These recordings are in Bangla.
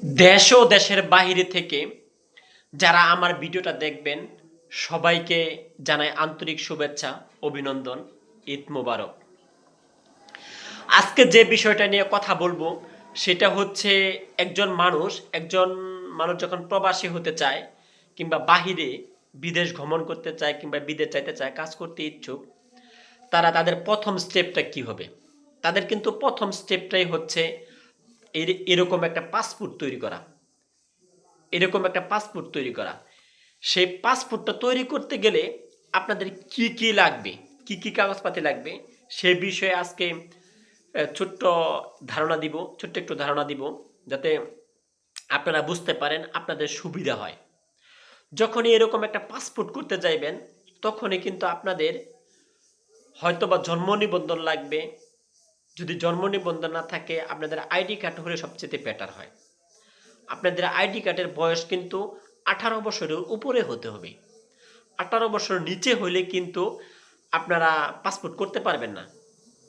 দেশ ও দেশের বাহিরে থেকে যারা আমার ভিডিওটা দেখবেন সবাইকে জানাই আন্তরিক শুভেচ্ছা, অভিনন্দন, ঈদ মোবারক। আজকে যে বিষয়টা নিয়ে কথা বলবো সেটা হচ্ছে একজন মানুষ যখন প্রবাসী হতে চায় কিংবা বাহিরে বিদেশ ভ্রমণ করতে চায় কিংবা বিদেশ যাইতে চায়, কাজ করতে ইচ্ছুক, তারা তাদের প্রথম স্টেপটা কি হবে? তাদের কিন্তু প্রথম স্টেপটাই হচ্ছে এরকম একটা পাসপোর্ট তৈরি করা। সেই পাসপোর্টটা তৈরি করতে গেলে আপনাদের কি কি লাগবে, কি কি কাগজপাতি লাগবে, সে বিষয়ে আজকে ছোট্ট একটু ধারণা দিব, যাতে আপনারা বুঝতে পারেন, আপনাদের সুবিধা হয়। যখনই এরকম একটা পাসপোর্ট করতে যাইবেন তখনই কিন্তু আপনাদের হয়তোবা জন্ম নিবন্ধন লাগবে। যদি জন্ম নিবন্ধন না থাকে, আপনাদের আইডি কার্ড হলে সবচেয়ে বেটার হয়। আপনাদের আইডি কার্ডের বয়স কিন্তু 18 বছরের উপরে হতে হবে। 18 বছর নিচে হলে কিন্তু আপনারা পাসপোর্ট করতে পারবেন না,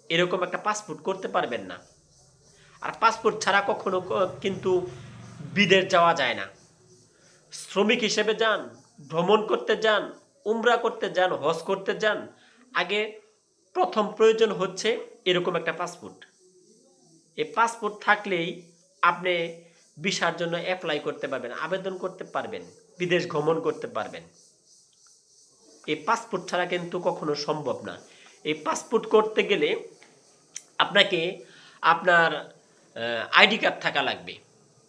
এরকম একটা পাসপোর্ট করতে পারবেন না। আর পাসপোর্ট ছাড়া কখনো কিন্তু বিদেশ যাওয়া যায় না। শ্রমিক হিসেবে যান, ভ্রমণ করতে যান, উমরা করতে যান, হজ করতে যান, আগে প্রথম প্রয়োজন হচ্ছে এরকম একটা পাসপোর্ট। এই পাসপোর্ট থাকলেই আপনি ভিসার জন্য অ্যাপ্লাই করতে পারবেন, আবেদন করতে পারবেন, বিদেশ ভ্রমণ করতে পারবেন। এই পাসপোর্ট ছাড়া কিন্তু কখনো সম্ভব না। এই পাসপোর্ট করতে গেলে আপনাকে আপনার আইডি কার্ড থাকা লাগবে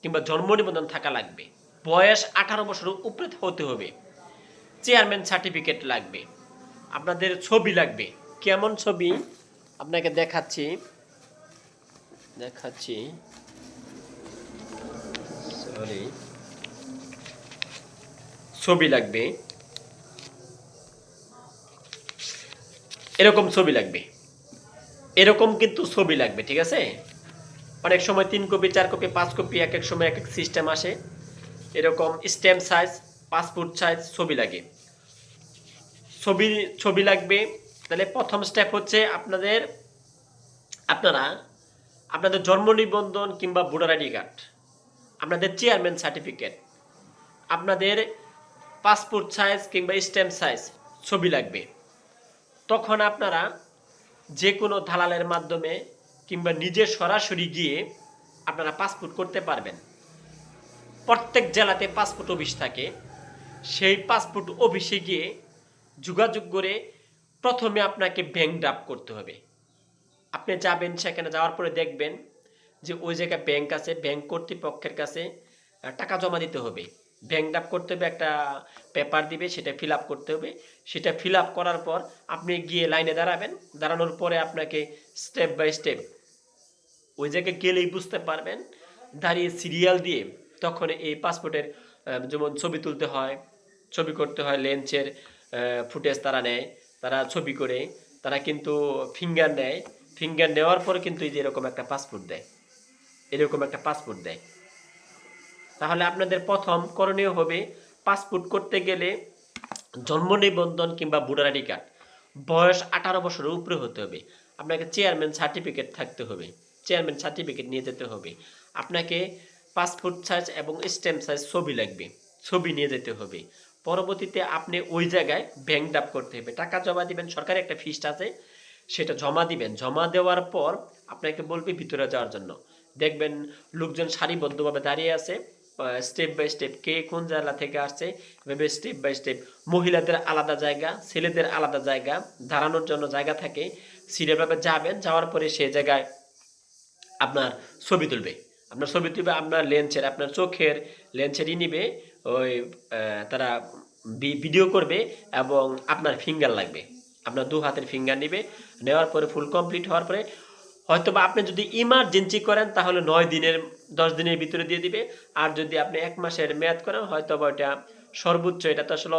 কিংবা জন্ম নিবন্ধন থাকা লাগবে। বয়স 18 বছরের উপরে হতে হবে। চেয়ারম্যান সার্টিফিকেট লাগবে। আপনাদের ছবি লাগবে। কেমন ছবি আপনাকে দেখাচ্ছি। ছবি লাগবে, এরকম ছবি লাগবে, এরকম কিন্তু ছবি লাগবে, ঠিক আছে? অনেক সময় 3 কপি, 4 কপি, 5 কপি, এক এক সময় এক এক সিস্টেম আসে। এরকম স্ট্যাম্প সাইজ, পাসপোর্ট সাইজ ছবি লাগে। ছবি লাগবে। তাহলে প্রথম স্টেপ হচ্ছে আপনারা আপনাদের জন্ম নিবন্ধন কিংবা ভোটার আইডি কার্ড, আপনাদের চেয়ারম্যান সার্টিফিকেট, আপনাদের পাসপোর্ট সাইজ কিংবা স্ট্যাম্প সাইজ ছবি লাগবে। তখন আপনারা যে কোনো দালালের মাধ্যমে কিংবা নিজে সরাসরি গিয়ে আপনারা পাসপোর্ট করতে পারবেন। প্রত্যেক জেলাতে পাসপোর্ট অফিস থাকে। সেই পাসপোর্ট অফিসে গিয়ে যোগাযোগ করে প্রথমে আপনাকে ব্যাংক ড্রাফট করতে হবে। আপনি যাবেন, সেখানে যাওয়ার পরে দেখবেন যে ওই জায়গায় ব্যাংক আছে, ব্যাংক কর্তৃপক্ষের কাছে টাকা জমা দিতে হবে। ব্যাংক ড্রাফট করতে হবে, একটা পেপার দিবে, সেটা ফিল আপ করতে হবে। সেটা ফিল আপ করার পর আপনি গিয়ে লাইনে দাঁড়াবেন। দাঁড়ানোর পরে আপনাকে স্টেপ বাই স্টেপ ওই জায়গায় গেলেই বুঝতে পারবেন, দাঁড়িয়ে সিরিয়াল দিয়ে তখন এই পাসপোর্টের যেমন ছবি তুলতে হয়, ছবি করতে হয়, লেন্সের ফুটেজ তারা নেয়, তারা ছবি করে তারা কিন্তু ফিঙ্গার নেয়। ফিঙ্গার নেওয়ার পরে কিন্তু এই যে এরকম একটা পাসপোর্ট দেয়। তাহলে আপনাদের প্রথম করণীয় হবে, পাসপোর্ট করতে গেলে জন্ম নিবন্ধন কিংবা ভোটার আইডি কার্ড, বয়স 18 বছরের উপরে হতে হবে। আপনাকে চেয়ারম্যান সার্টিফিকেট থাকতে হবে, চেয়ারম্যান সার্টিফিকেট নিয়ে যেতে হবে। আপনাকে পাসপোর্ট সাইজ এবং স্ট্যাম্প সাইজ ছবি লাগবে, ছবি নিয়ে যেতে হবে। পরবর্তীতে আপনি ওই জায়গায় ব্যাংক ড্রাফট করতে হবে, টাকা জমা দিবেন, সরকারি একটা ফিস আছে, সেটা জমা দিবেন। জমা দেওয়ার পর আপনাকে বলবে ভিতরে যাওয়ার জন্য। দেখবেন লোকজন সারিবদ্ধভাবে দাঁড়িয়ে আছে, স্টেপ বাই স্টেপ কে কোন জেলা থেকে আসছে, এভাবে স্টেপ বাই স্টেপ। মহিলাদের আলাদা জায়গা, ছেলেদের আলাদা জায়গা, দাঁড়ানোর জন্য জায়গা থাকে। সিরিয়ালভাবে যাবেন, যাওয়ার পরে সেই জায়গায় আপনার ছবি তুলবে। আপনার লেন্সের, আপনার চোখের লেন্সেরই নিবে, ওই তারা ভিডিও করবে এবং আপনার ফিঙ্গার লাগবে, আপনার 2 হাতের ফিঙ্গার নিবে। নেওয়ার পরে ফুল কমপ্লিট হওয়ার পরে হয়তোবা আপনি যদি ইমার্জেন্সি করেন তাহলে 9 দিনের 10 দিনের ভিতরে দিয়ে দিবে। আর যদি আপনি 1 মাসের মেয়াদ করেন হয়তোবা ওইটা সর্বোচ্চ, এটা তো আসলে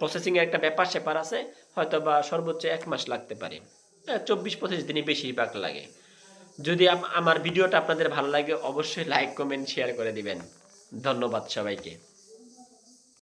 প্রসেসিংয়ের একটা ব্যাপার আছে, হয়তোবা সর্বোচ্চ 1 মাস লাগতে পারে। 24-25 দিনই বেশিরভাগ লাগে। যদি আমার ভিডিওটা আপনাদের ভালো লাগে অবশ্যই লাইক, কমেন্ট, শেয়ার করে দিবেন। ধন্যবাদ সবাইকে।